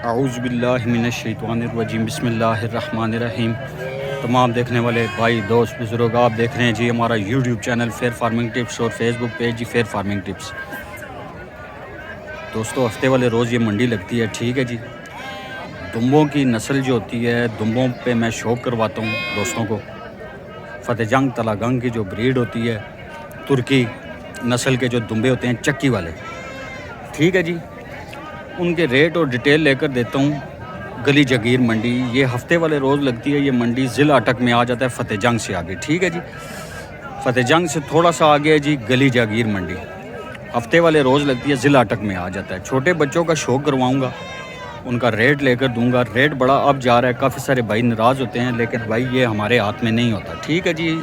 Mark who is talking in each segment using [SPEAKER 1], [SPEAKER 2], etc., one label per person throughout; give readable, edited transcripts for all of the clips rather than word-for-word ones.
[SPEAKER 1] औज़ुबिल्लाहिमिनश्शैतानिर्रजीम बिस्मिल्लाहिर्रहमानिर्रहीम। तमाम देखने वाले भाई दोस्त बुज़ुर्ग, आप देख रहे हैं जी हमारा YouTube channel fair farming tips और फेसबुक पेज जी फेयर फार्मिंग टिप्स। दोस्तों हफ्ते वाले रोज़ ये मंडी लगती है, ठीक है जी। दुम्बों की नस्ल जो होती है, दुम्बों पे मैं शौक करवाता हूँ दोस्तों को। फतेहजंग तलागंग की जो ब्रीड होती है, तुर्की नस्ल के जो दुम्बे होते हैं चक्की वाले, ठीक है जी, उनके रेट और डिटेल लेकर देता हूँ। गली जगीर मंडी ये हफ्ते वाले रोज़ लगती है। ये मंडी ज़िला अटक में आ जाता है, फतेहजंग से आगे, ठीक है जी। फतेहजंग से थोड़ा सा आगे है जी गली जागीर मंडी, हफ्ते वाले रोज़ लगती है, ज़िला अटक में आ जाता है। छोटे बच्चों का शौक करवाऊँगा, उनका रेट लेकर दूंगा। रेट बड़ा अब जा रहा है, काफ़ी सारे भाई नाराज़ होते हैं, लेकिन भाई ये हमारे हाथ में नहीं होता, ठीक है जी।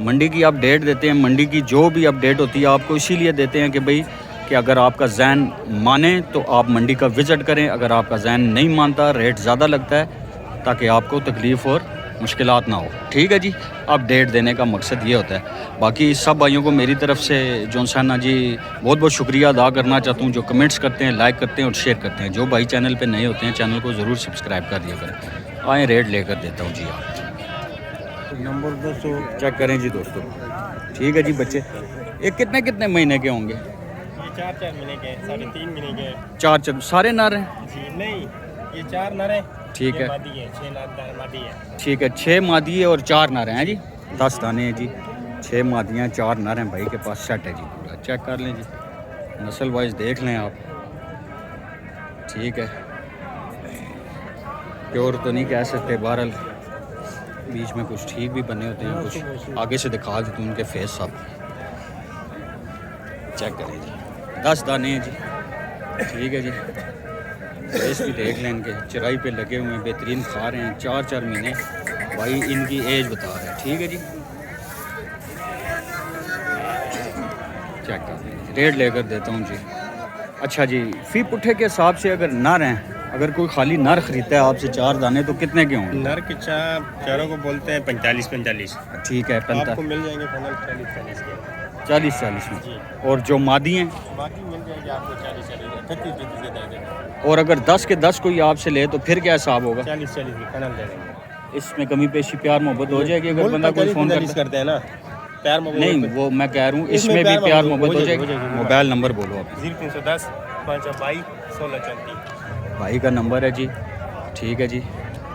[SPEAKER 1] मंडी की अपडेट देते हैं, मंडी की जो भी अपडेट होती है आपको इसीलिए देते हैं कि भाई कि अगर आपका जहन माने तो आप मंडी का विज़िट करें, अगर आपका जहन नहीं मानता, रेट ज़्यादा लगता है ताकि आपको तकलीफ़ और मुश्किलात ना हो, ठीक है जी। अपडेट देने का मकसद ये होता है। बाकी सब भाइयों को मेरी तरफ से जो ना जी बहुत बहुत शुक्रिया अदा करना चाहता हूँ, जो कमेंट्स करते हैं, लाइक करते हैं और शेयर करते हैं। जो भाई चैनल पे नए होते हैं चैनल को ज़रूर सब्सक्राइब कर दिया करें। आए रेट लेकर देता हूँ जी। आप
[SPEAKER 2] नंबर 200
[SPEAKER 1] चेक करें जी दोस्तों, ठीक है जी। बच्चे ये कितने कितने महीने के होंगे?
[SPEAKER 2] 4 महीने के, 3.5 महीने के।
[SPEAKER 1] चार सारे नर हैं
[SPEAKER 2] जी नहीं, ये 4 नर हैं,
[SPEAKER 1] ठीक है,
[SPEAKER 2] मादी है, 6 नर मादी है।
[SPEAKER 1] ठीक है। 6 मादी है और 4 नर हैं जी। 10 दाने हैं जी, 6 मादियाँ 4 नर हैं भाई के पास। सेट है जी पूरा, चेक कर लें जी, नस्ल वाइज देख लें आप, ठीक है। प्योर तो नहीं कह सकते, बहरहाल बीच में कुछ ठीक भी बने होते हैं, कुछ आगे से दिखा देते हैं उनके फेस सब। चेक करें जी, 10 दाने हैं जी, ठीक है जी। फेस भी देख लें इनके, चराई पे लगे हुए हैं, बेहतरीन खा रहे हैं। 4 महीने भाई इनकी एज बता रहे हैं, ठीक है जी। चेक कर लें, रेट लेकर देता हूँ जी। अच्छा जी, फी पुट्ठे के हिसाब से अगर नर हैं, अगर कोई खाली नर ख़रीदता है आपसे 4 दाने तो कितने के होंगे?
[SPEAKER 2] नर के चारों को बोलते हैं 45
[SPEAKER 1] ठीक है,
[SPEAKER 2] आपको मिल जाएंगे 40 के।
[SPEAKER 1] 40 में। और जो मादी हैं
[SPEAKER 2] बाकी मिल जाएगी आपको 40 के दे देंगे।
[SPEAKER 1] और अगर 10 के 10 कोई आपसे ले तो फिर क्या हिसाब होगा?
[SPEAKER 2] 40 के फाइनल दे देंगे।
[SPEAKER 1] इसमें कमी पेशी प्यार मोहब्बत हो जाएगी अगर बंदा कोई फ़ोन
[SPEAKER 2] करते हैं ना, प्यार मोहब्बत
[SPEAKER 1] नहीं, वो मैं कह रहा हूँ इसमें भी प्यार मोहब्बत हो जाएगी। मोबाइल नंबर बोलो आप।
[SPEAKER 2] 0310 522 1634
[SPEAKER 1] भाई का नंबर है जी, ठीक है जी।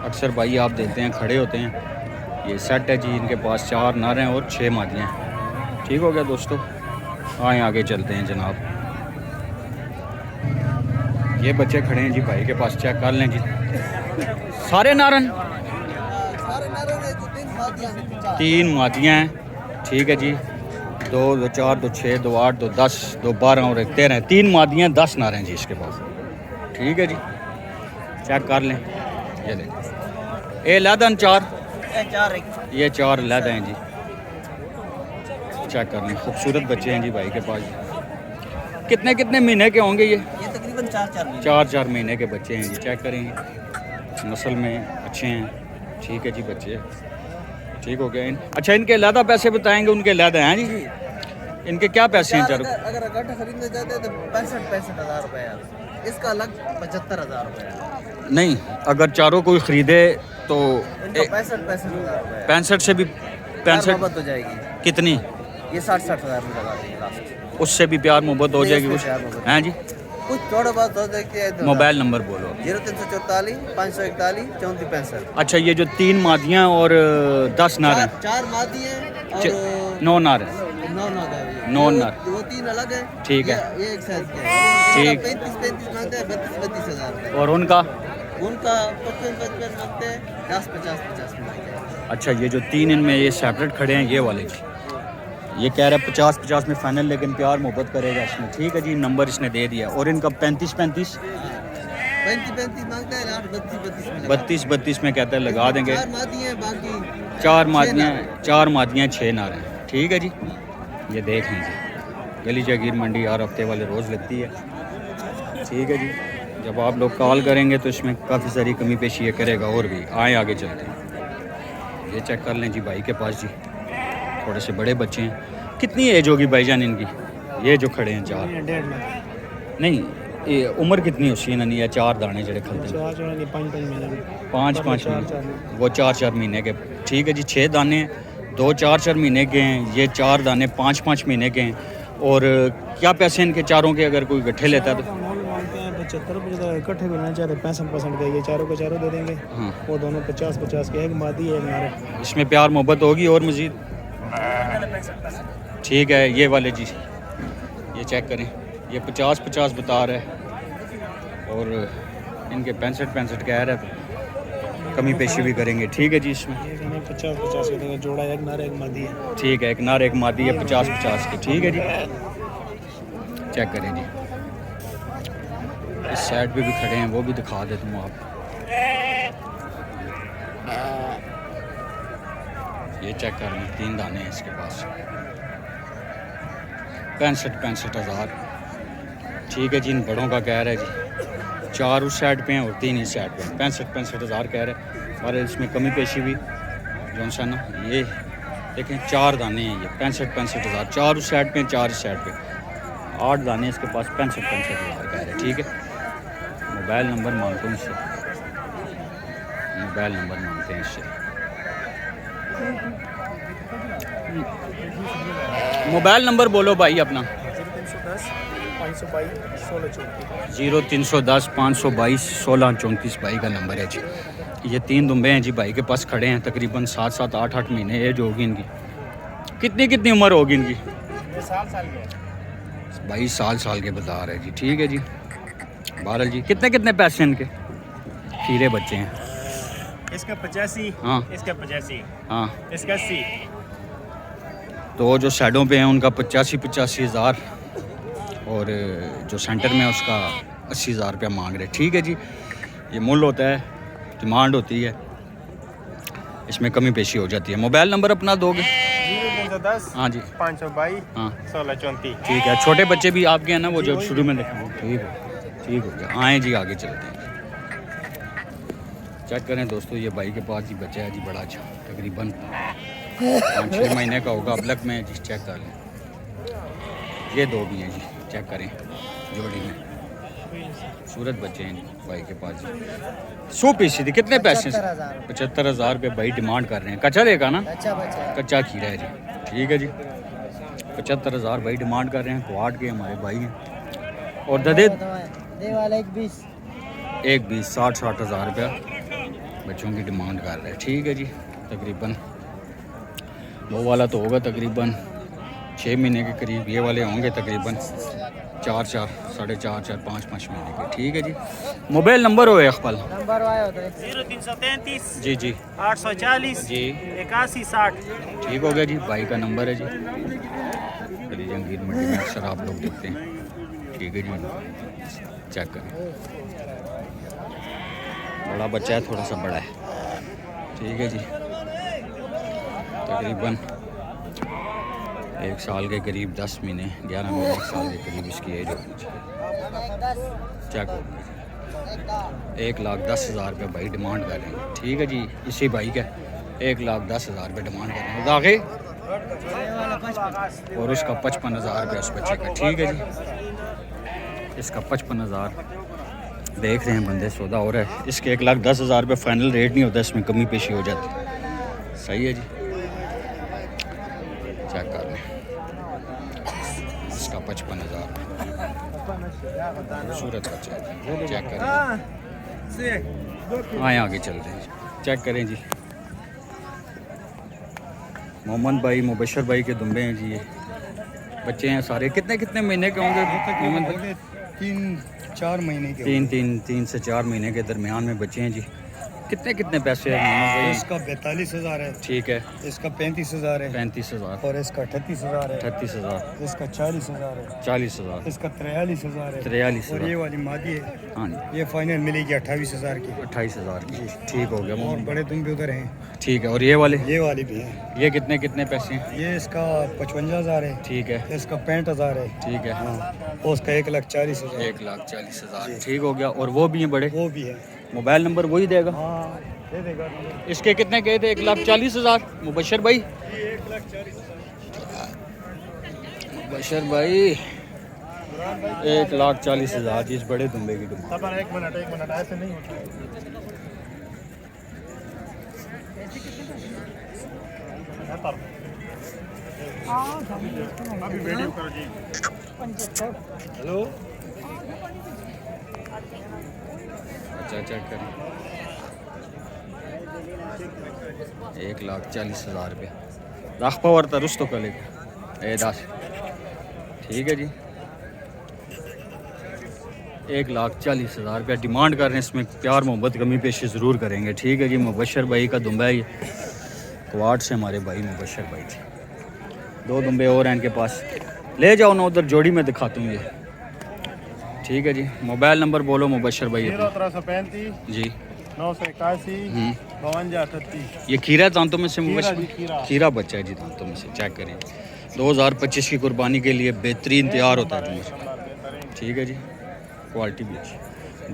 [SPEAKER 1] अक्सर भाई आप देखते हैं खड़े होते हैं। ये सेट है जी, इनके पास 4 नर हैं और 6 मादियाँ हैं। ठीक हो गया दोस्तों, आए आगे चलते हैं जनाब। ये बच्चे खड़े हैं जी भाई के पास, चेक कर लें जी। सारे नारन 3 मादियाँ हैं, ठीक है जी। 2 2 4 2 6 2 8 2 10 2 12 और 1 13, 3 मादियाँ 10 नार हैं जी इसके पास, ठीक है जी। चेक कर लें, ये देखें, ये लैदन 4, ये 4 लैदा हैं जी। चेक कर लें, खूबसूरत बच्चे हैं जी भाई के पास। कितने कितने महीने के होंगे ये?
[SPEAKER 3] तकरीबन
[SPEAKER 1] 4 महीने के बच्चे हैं जी। चेक करें, नस्ल में अच्छे हैं, ठीक है जी बच्चे, ठीक हो गया। अच्छा, इनके लैदा पैसे बताएंगे, उनके लैदा हैं जी, इनके क्या पैसे हैं?
[SPEAKER 3] अगर इकट्ठा खरीदने जाते हैं तो 65 हज़ार रुपये, इसका अलग 75,000 रुपये।
[SPEAKER 1] नहीं, अगर चारों कोई ख़रीदे तो
[SPEAKER 3] 65 हज़ार रुपये,
[SPEAKER 1] 65 से भी 65
[SPEAKER 3] हो जाएगी।
[SPEAKER 1] कितनी?
[SPEAKER 3] ये 60 हज़ार में लगा देंगे लास्ट।
[SPEAKER 1] उससे भी प्यार मोहब्बत हो जाएगी कुछ, हैं जी?
[SPEAKER 3] कुछ थोड़ा बहुत हो जाएगी है।
[SPEAKER 1] मोबाइल नंबर बोलो।
[SPEAKER 3] 0344 541 3465।
[SPEAKER 1] अच्छा, ये जो 3 मादियाँ और 10 नर हैं?
[SPEAKER 3] 4 मादी हैं और
[SPEAKER 1] 9 नर हैं।
[SPEAKER 3] 9
[SPEAKER 1] नर,
[SPEAKER 3] वो 3 अलग है,
[SPEAKER 1] ठीक है,
[SPEAKER 3] ये एक साइज के,
[SPEAKER 1] ठीक।
[SPEAKER 3] 35 मांगते हैं, 32 हज़ार।
[SPEAKER 1] और उनका
[SPEAKER 3] 55 मांगते हैं, 50 मांगते हैं।
[SPEAKER 1] अच्छा, ये जो 3 इनमें ये सेपरेट खड़े हैं, ये वाले जी, ये कह रहे हैं 50 में फ़ाइनल, लेकिन प्यार मोहब्बत करेगा इसमें, ठीक है जी। नंबर इसने दे दिया। और इनका 35
[SPEAKER 3] मांगते हैं,
[SPEAKER 1] 32 में कहते हैं लगा देंगे।
[SPEAKER 3] 4 मादियाँ बाकी
[SPEAKER 1] 4 मादियाँ 6 नार हैं, ठीक है जी। ये देख लीजिए, गली जागीर मंडी हर हफ्ते वाले रोज़ लगती है, ठीक है जी। जब आप लोग कॉल करेंगे तो इसमें काफ़ी सारी कमी पेशी ये करेगा। और भी आए आगे चलते हैं। ये चेक कर लें जी भाई के पास जी, थोड़े से बड़े बच्चे हैं। कितनी एज होगी भाईजान इनकी? ये जो खड़े हैं 4, नहीं ये उम्र कितनी होती है ना? 4 दाने जड़े खलते हैं 5 महीने, वो 4 महीने के। ठीक है जी, 6 दाने 2-4 महीने के हैं, ये 4 दाने 5 महीने के हैं। और क्या पैसे इनके चारों के अगर कोई गट्ठे लेता है तो?
[SPEAKER 4] मांगते हैं 75 इकट्ठे भी नहीं चाहते 65% के, ये चारों के चारों दे देंगे।
[SPEAKER 1] हाँ,
[SPEAKER 4] वो दोनों 50-50 के, एक मादी है एक नारे।
[SPEAKER 1] इसमें प्यार मोहब्बत होगी और मज़ीद? ठीक है, ये वाले जी ये चेक करें, ये 50 बता रहा है और इनके 65 कह रहा है, तो कमी पेशी भी करेंगे। ठीक है जी, इसमें
[SPEAKER 4] ये दोनों 50-50 के देंगे, जोड़ा एक नारे एक मादी है।
[SPEAKER 1] ठीक है, एक नार एक मादी है 50 की। ठीक है जी, चेक करें जी। इस साइड पे भी खड़े हैं, वो भी दिखा देता हूँ आप। ये चेक कर लें, 3 दाने हैं इसके पास, 65 हज़ार। ठीक है जी, इन बड़ों का कह रहा है जी 4 उस साइड पे हैं और 3 इस साइड पे हैं, 65 हज़ार कह रहे हैं। और इसमें कमी पेशी भी जो सा ना, ये देखें 4 दाने हैं, ये 65 हज़ार, 4 उस साइड पे हैं 4 इस साइड पे, 8 दाने इसके पास, 65 हज़ार कह रहे हैं। ठीक है, मोबाइल नंबर मांगते हैं इससे, मोबाइल नंबर मांगते हैं इससे। मोबाइल नंबर बोलो भाई अपना।
[SPEAKER 4] 0310 522 16 34।
[SPEAKER 1] 0310 522 16 34 भाई का नंबर है जी। ये 3 दुम्बे हैं जी भाई के पास खड़े हैं, तकरीबन 7-7 8-8 महीने एज होगी इनकी। कितनी उम्र होगी इनकी? 22 साल के बता रहे जी। ठीक है जी, बहरहाल जी कितने पैसे इनके? खीरे बच्चे हैं।
[SPEAKER 2] इसका 85,
[SPEAKER 1] हाँ
[SPEAKER 2] इसका 85,
[SPEAKER 1] हाँ,
[SPEAKER 2] इसका 80।
[SPEAKER 1] तो जो साइडों पे हैं उनका 85 हज़ार और जो सेंटर में है उसका 80 हज़ार रुपया मांग रहे। ठीक है जी, ये मूल होता है, डिमांड होती है, इसमें कमी पेशी हो जाती है। मोबाइल नंबर अपना दोगे?
[SPEAKER 2] 0310
[SPEAKER 1] हाँ जी,
[SPEAKER 2] 522
[SPEAKER 1] हाँ
[SPEAKER 2] 16 34।
[SPEAKER 1] ठीक है। छोटे बच्चे भी आपके हैं ना, वो जो शुरू में देखा? ठीक हो गया, आएँ जी आगे चलते हैं। चेक करें दोस्तों, ये भाई के पास जी बच्चा है जी बड़ा अच्छा, तकरीबन 5-6 महीने का होगा अबलक में जी। चेक कर लें, ये 2 भी हैं जी, चेक करें जोड़ी में, सूरत बच्चे हैं भाई के पास जी। 100 पीस थी, कितने पैसे? 75 हज़ार रुपये भाई डिमांड कर रहे हैं। कच्चा देगा ना? कच्चा खीरा है जी। ठीक है जी, 75 हज़ार भाई डिमांड कर रहे हैं, क्वाड के हमारे भाई हैं। और ददे एक 20 60 हज़ार रुपया बच्चों की डिमांड कर रहे हैं। ठीक है जी, तकरीबन वो वाला तो होगा तकरीबन 6 महीने के करीब, ये वाले होंगे तकरीबन 4 साढ़े 4 5 महीने के। ठीक है जी, मोबाइल नंबर हो इकबाल?
[SPEAKER 2] 0333
[SPEAKER 1] जी जी
[SPEAKER 2] 840
[SPEAKER 1] जी
[SPEAKER 2] 81 60।
[SPEAKER 1] ठीक हो गया जी, भाई का नंबर है जी। गली जंगीर मंडी में अक्सर आप लोग देखते हैं। ठीक है जी, चेक करें, बड़ा बच्चा है, थोड़ा सा बड़ा है। ठीक है जी, तकरीबन 1 साल के करीब 10 महीने 11 महीने 1 साल के करीब इसकी एज होनी चाहिए। चेक हो, 1,10,000 रुपये भाई डिमांड कर रहे हैं। ठीक है जी, इसी भाई का 1,10,000 रुपये डिमांड कर रहे हैं दागे, और उसका 55,000 रुपये उस बच्चे का। ठीक है जी, इसका 55,000 देख रहे हैं बंदे, सौदा हो रहा है। इसके 1,10,000 रुपये फाइनल रेट नहीं होता, इसमें कमी पेशी हो जाती है। सही है जी, चेक कर लें, इसका 55,000 खूबसूरत बच्चा है। चेक करें, आए आगे चलते हैं, चेक करें जी। मोहम्मद भाई मुबशर भाई के दुम्बे हैं जी, ये बच्चे हैं सारे। कितने महीने के होंगे मोहम्मद भाई?
[SPEAKER 4] 3-4 महीने के।
[SPEAKER 1] 3 से 4 महीने के दरमियान में बच्चे हैं जी। कितने पैसे हैं मोहम्मद भाई?
[SPEAKER 4] इसका 42,000 है।
[SPEAKER 1] ठीक है,
[SPEAKER 4] इसका 35,000 है।
[SPEAKER 1] 35,000,
[SPEAKER 4] और इसका 38,000 है।
[SPEAKER 1] 38,000,
[SPEAKER 4] इसका 40,000 है।
[SPEAKER 1] 40,000,
[SPEAKER 4] इसका 43,000 है।
[SPEAKER 1] 43,000।
[SPEAKER 4] और ये वाली मादी है,
[SPEAKER 1] हाँ जी,
[SPEAKER 4] ये फाइनल मिलेगी 28,000 की।
[SPEAKER 1] 28,000 की। ठीक हो गया
[SPEAKER 4] और
[SPEAKER 1] मोहम्मद।
[SPEAKER 4] बड़े दुम्बे उधर हैं,
[SPEAKER 1] ठीक है, और ये वाले?
[SPEAKER 4] ये वाली भी है।
[SPEAKER 1] ये कितने पैसे हैं?
[SPEAKER 4] ये इसका 55,000 है।
[SPEAKER 1] ठीक है,
[SPEAKER 4] इसका 65,000 है।
[SPEAKER 1] ठीक है,
[SPEAKER 4] हाँ, और उसका 1,40,000।
[SPEAKER 1] 1,40,000। ठीक हो गया, और वो भी हैं बड़े?
[SPEAKER 4] वो भी है।
[SPEAKER 1] मोबाइल नंबर वही देगा?
[SPEAKER 4] हाँ, दे देगा।
[SPEAKER 1] इसके कितने कहे थे? 1,40,000 मुबशर भाई?
[SPEAKER 4] 1,40,000।
[SPEAKER 1] मुबशर भाई 1,40,000 जी इस बड़े दुम्बे की डिमांड।
[SPEAKER 2] एक मिनट ऐसे नहीं होता अभी वीडियो करो जी।
[SPEAKER 4] हेलो
[SPEAKER 1] अच्छा चेक करें 1,40,000 रुपये दाखपा वरता रुस्त तो कले दास ठीक है जी 1,40,000 रुपया डिमांड कर रहे हैं। इसमें प्यार मोहब्बत कमी पेशी ज़रूर करेंगे। ठीक है जी मुबशर भाई का दुम्बा है ये क्वाड से हमारे भाई मुबशर भाई थे। 2 दुम्बे और हैं इनके पास ले जाओ ना उधर जोड़ी में दिखाता हूँ ये। ठीक है जी मोबाइल नंबर बोलो मुबशर भाई
[SPEAKER 2] 0335
[SPEAKER 1] जी
[SPEAKER 2] 981 52 38।
[SPEAKER 1] ये खीरा दांतों में से मुबशर
[SPEAKER 2] जी,
[SPEAKER 1] खीरा बच्चा है जी दांतों में से चेक करें 2025 की कुर्बानी के लिए बेहतरीन तैयार होता है जी। ठीक है जी क्वालिटी भी अच्छी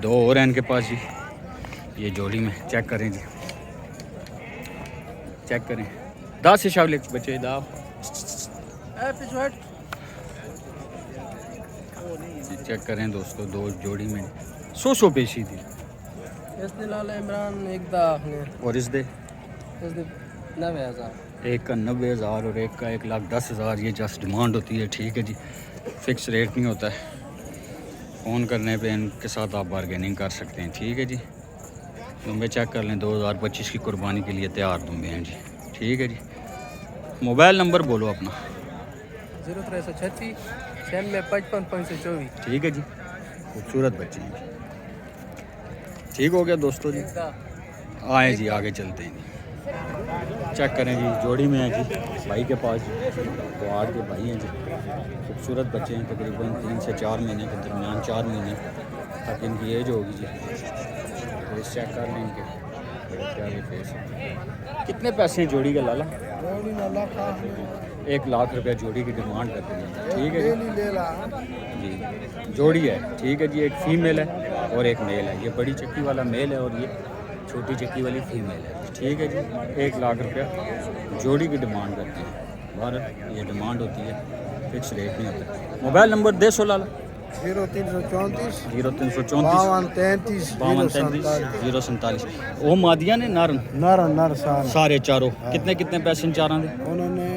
[SPEAKER 1] 2 और हैं इनके पास जी ये जोड़ी में चेक करें जी चेक करें 10 हिसाब ले बच्चे दाव चेक करें दोस्तों 2 जोड़ी में 100 पेशी थी
[SPEAKER 3] इमरान एक
[SPEAKER 1] और इस दे
[SPEAKER 3] 90,000
[SPEAKER 1] एक का 90,000 और एक का 1,10,000 ये जस्ट डिमांड होती है। ठीक है जी फिक्स रेट नहीं होता है फ़ोन करने पे इनके साथ आप बारगेनिंग कर सकते हैं। ठीक है जी दुम्बे चेक कर लें 2025 की कुर्बानी के लिए तैयार दुम्बे हैं जी। ठीक है जी मोबाइल नंबर बोलो अपना
[SPEAKER 3] 0336 55 524।
[SPEAKER 1] ठीक है जी खूबसूरत बच्चे हैं जी। ठीक हो गया दोस्तों जी आए जी आगे चलते हैं जी चेक करें जी जोड़ी में है जी भाई के पास तो आठ के भाई हैं जी खूबसूरत बच्चे हैं तकरीबन 3 से 4 महीने के दरमियान 4 महीने तक इनकी एज होगी जी। फेस चेक कर लें इनके बड़े प्यारे फेस हैं। कितने पैसे हैं जोड़ी का लाला 1,00,000 रुपया जोड़ी की डिमांड करते हैं। ठीक है जी जोड़ी है। ठीक है जी एक फीमेल है और एक मेल है। ये बड़ी चक्की वाला मेल है और ये छोटी चक्की वाली फीमेल है। ठीक है जी 1,00,000 रुपया जोड़ी की डिमांड करते हैं। बाहर ये डिमांड होती है फिक्स रेट नहीं होता। मोबाइल नंबर दे सो लाला
[SPEAKER 3] 0334
[SPEAKER 1] 0334 5233 047। वो मादिया ने नर
[SPEAKER 3] नर
[SPEAKER 1] सारे चारों कितने कितने पैसे इन चारों के
[SPEAKER 3] उन्होंने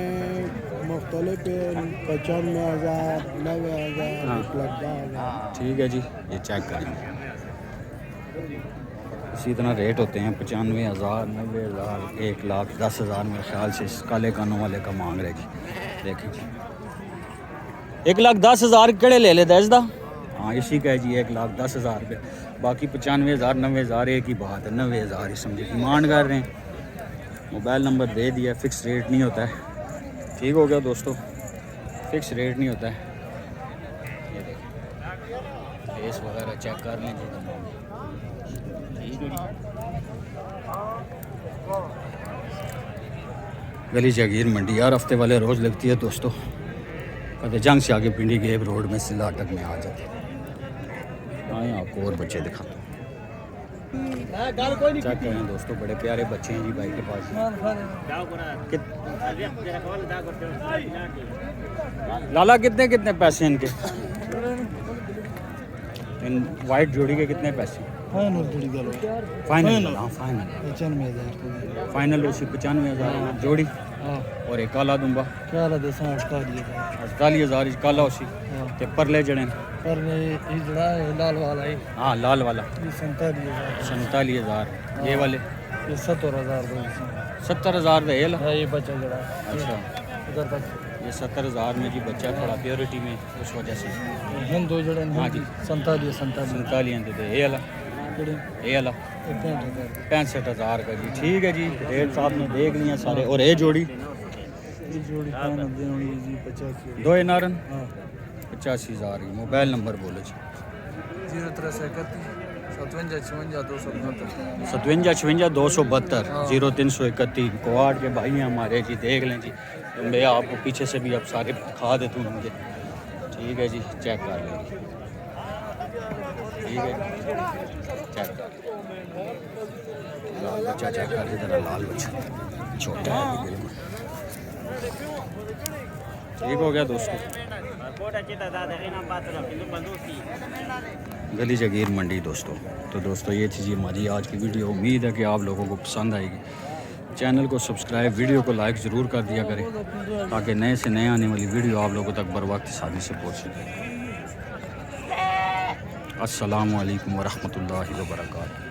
[SPEAKER 3] मुख्तलिफ 95,000 90,000
[SPEAKER 1] हाँ।
[SPEAKER 3] 1,10,000।
[SPEAKER 1] ठीक है जी ये चेक करेंगे इसी तरह रेट होते हैं 95,000 90,000 1,10,000 मेरे ख्याल से इस काले कानों वाले का मांग रहे जी। देखिए जी 1,10,000 केड़े ले लेता इसदा हाँ इसी का है जी 1,10,000 रुपये बाकी 95,000 90,000 एक ही बात है 90,000 ही समझे डिमांड कर रहे हैं। मोबाइल नंबर दे दिया फिक्स रेट नहीं होता है। ठीक हो गया दोस्तों फिक्स रेट नहीं होता है। ये देखिए फेस वगैरह चेक कर लें जी। ठीक है जी गली जागीर मंडी यार हफ्ते वाले रोज़ लगती है दोस्तों। कदे जंग से आगे पिंडी गेब रोड में सिला अटक में आ जाते हैं। आए आपको और बच्चे दिखाता हूँ चेक करें दोस्तों बड़े प्यारे बच्चे हैं जी भाई के पास। लाला कितने कितने पैसे इनके इन वाइट जोड़ी के कितने पैसे फाइनल हाँ फाइनल
[SPEAKER 3] 95,000
[SPEAKER 1] फाइनल उसी 95,000 जोड़ी और एक काला दुम्बा 48,000 काला उसी ते परले जड़े
[SPEAKER 3] लाल वाला है
[SPEAKER 1] हाँ लाल वाला
[SPEAKER 3] 47,000
[SPEAKER 1] ये वाले
[SPEAKER 3] 70,000
[SPEAKER 1] है ये ला
[SPEAKER 3] ये बच्चा जड़ा
[SPEAKER 1] अच्छा
[SPEAKER 3] उधर तक
[SPEAKER 1] ये 70,000 में जी बच्चा थोड़ा प्योरिटी में उस वजह से
[SPEAKER 3] हिंदू जड़े
[SPEAKER 1] हाँ जी 47 दे ये वाला 65,000 का जी। ठीक है जी रेट साहब ने देख लिया सारे और ये जोड़ी दो नारन 85,000 की। मोबाइल नंबर बोलो जी 57 272 कोवाड़ के भाई हैं हमारे जी देख लें जी। मैं आपको पीछे से भी अब सारे दिखा देता हूँ मुझे। ठीक है जी चेक कर लें ठीक है चेक कर लाल बच्चा चेक कर जरा लाल बच्चा छोटा है बिल्कुल ठीक हो गया दोस्तों। गली जगीर मंडी दोस्तों। तो दोस्तों ये थी जी हमारी आज की वीडियो। उम्मीद है कि आप लोगों को पसंद आएगी। चैनल को सब्सक्राइब, वीडियो को लाइक ज़रूर कर दिया करें ताकि नए से नए आने वाली वीडियो आप लोगों तक बर वक्त आसानी से पहुँच सके। अस्सलामु अलैकुम वरहमतुल्लाहि वबरकातुहू।